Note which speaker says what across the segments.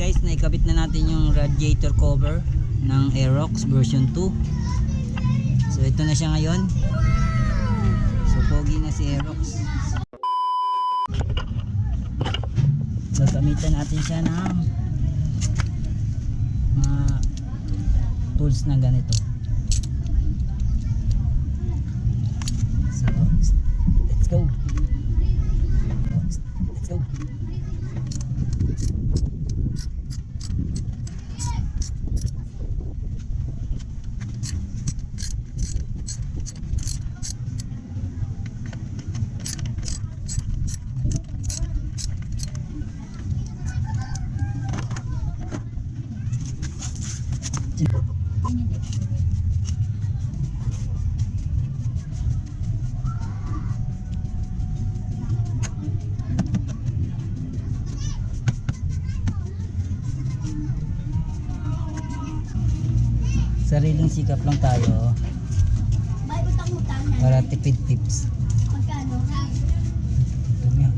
Speaker 1: guys, naikabit na natin yung radiator cover ng Aerox version 2. So ito na siya ngayon. So pogi na si Aerox. So gamitan natin siya ng mga tools na ganito. So let's go. Let's go. Sariling sikap lang tayo
Speaker 2: May utang-utang na.
Speaker 1: para tipid tips.
Speaker 2: Magkano?
Speaker 1: Ito niya.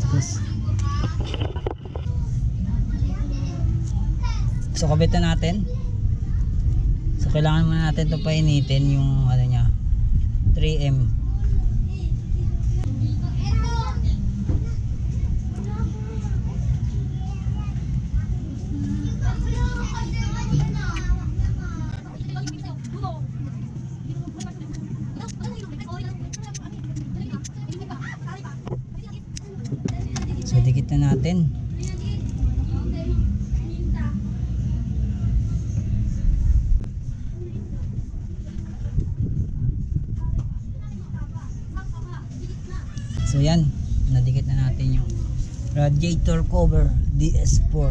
Speaker 1: Tapos so kabitan natin. So kailangan muna natin ito painitin yung ano niya 3M. So dikit na natin. So yan, nadikit na natin yung radiator cover DS4.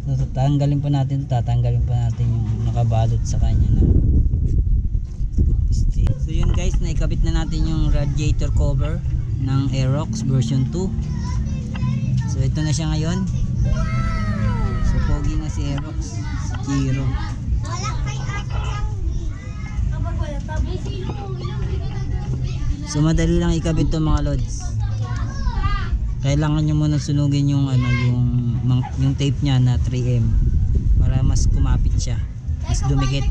Speaker 1: So tatanggalin pa natin yung nakabalot sa kanya na stick. So yun guys, naikabit na natin yung radiator cover ng Aerox version 2. So ito na siya ngayon. So pogi na si Aerox, si Chiro. So madali lang ikabit to mga lods. Kailangan nyo muna sunugin yung ano, yung tape niya na 3M para mas kumapit siya, mas dumikit.